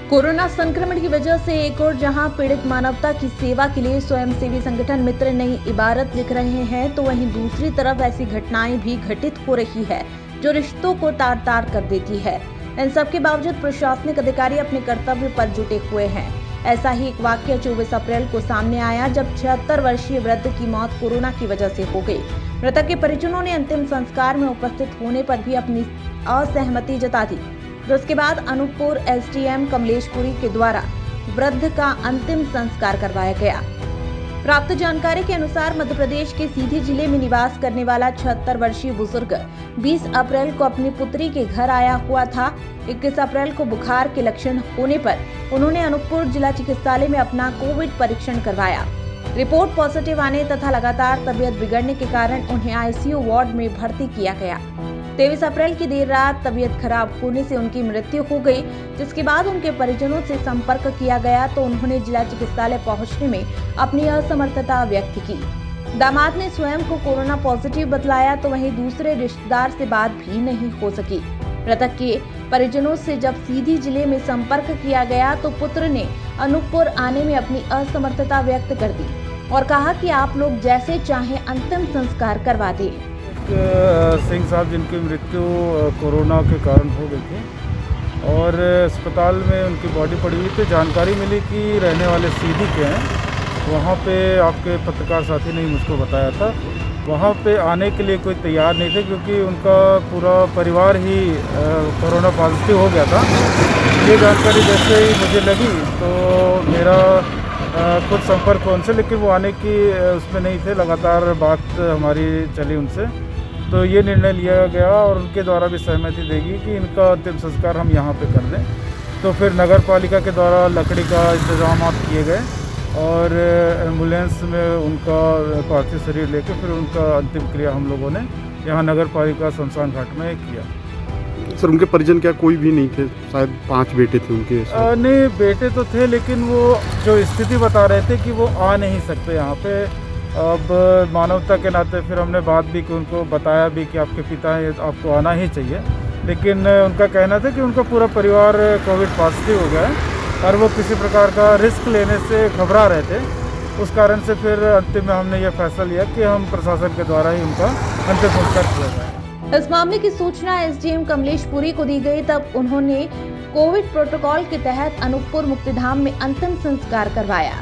Corona संक्रमण की वजह से एक और जहां पीड़ित मानवता की सेवा के लिए स्वयंसेवी संगठन मित्र नई इबारत लिख रहे हैं, तो वहीं दूसरी तरफ ऐसी घटनाएं भी घटित हो रही है जो रिश्तों को तार तार कर देती है। इन सब के बावजूद प्रशासनिक अधिकारी अपने कर्तव्य पर जुटे हुए हैं। ऐसा ही एक वाकया 24 अप्रैल को सामने आया, जब 76 वर्षीय वृद्ध की मौत कोरोना की वजह से हो गई। मृतक के परिजनों ने अंतिम संस्कार में उपस्थित होने पर भी अपनी असहमति जता दी। उसके बाद अनूपपुर एसडीएम कमलेशपुरी के द्वारा वृद्ध का अंतिम संस्कार करवाया गया। प्राप्त जानकारी के अनुसार मध्य प्रदेश के सीधी जिले में निवास करने वाला 76 वर्षीय बुजुर्ग 20 अप्रैल को अपनी पुत्री के घर आया हुआ था। 21 अप्रैल को बुखार के लक्षण होने पर उन्होंने अनूपपुर जिला चिकित्सालय में अपना कोविड परीक्षण करवाया। रिपोर्ट पॉजिटिव आने तथा लगातार तबीयत बिगड़ने के कारण उन्हें आईसीयू वार्ड में भर्ती किया गया। 23 अप्रैल की देर रात तबीयत खराब होने से उनकी मृत्यु हो गई, जिसके बाद उनके परिजनों से संपर्क किया गया तो उन्होंने जिला चिकित्सालय पहुंचने में अपनी असमर्थता व्यक्त की। दामाद ने स्वयं को कोरोना पॉजिटिव बतलाया, तो वहीं दूसरे रिश्तेदार से बात भी नहीं हो सकी। मृतक के परिजनों से जब सीधी जिले में संपर्क किया गया तो पुत्र ने अनूपपुर आने में अपनी असमर्थता व्यक्त कर दी और कहा कि आप लोग जैसे चाहें अंतिम संस्कार करवा दें। सिंह साहब जिनकी मृत्यु कोरोना के कारण हो गई थी और अस्पताल में उनकी बॉडी पड़ी हुई थी। जानकारी मिली कि रहने वाले सीधी के हैं। वहाँ पे आपके पत्रकार साथी ने मुझको बताया था, वहाँ पे आने के लिए कोई तैयार नहीं थे क्योंकि उनका पूरा परिवार ही कोरोना पॉजिटिव हो गया था। ये जानकारी जैसे ही मुझे लगी तो मेरा खुद संपर्क उनसे, लेकिन वो आने की उसमें नहीं थे। लगातार बात हमारी चली उनसे, तो ये निर्णय लिया गया और उनके द्वारा भी सहमति देगी कि इनका अंतिम संस्कार हम यहाँ पे कर दें। तो फिर नगर पालिका के द्वारा लकड़ी का इंतजाम किए गए और एम्बुलेंस में उनका पार्थिव शरीर लेकर फिर उनका अंतिम क्रिया हम लोगों ने यहाँ नगर पालिका शमशान घाट में किया। सर, उनके परिजन क्या कोई भी नहीं थे? शायद 5 बेटे थे उनके। नहीं, बेटे तो थे, लेकिन वो जो स्थिति बता रहे थे कि वो आ नहीं सकते यहाँ पे। अब मानवता के नाते फिर हमने बात भी की, उनको बताया भी कि आपके पिता हैं, आपको आना ही चाहिए। लेकिन उनका कहना था कि उनका पूरा परिवार कोविड पॉजिटिव हो गया है और वो किसी प्रकार का रिस्क लेने से घबरा रहे थे। उस कारण से फिर अंतिम में हमने ये फैसला लिया कि हम प्रशासन के द्वारा ही उनका अंतिम संस्कार किया जाए। इस मामले की सूचना एसडीएम कमलेशपुरी को दी गई, तब उन्होंने कोविड प्रोटोकॉल के तहत अनूपपुर मुक्तिधाम में अंतिम संस्कार करवाया।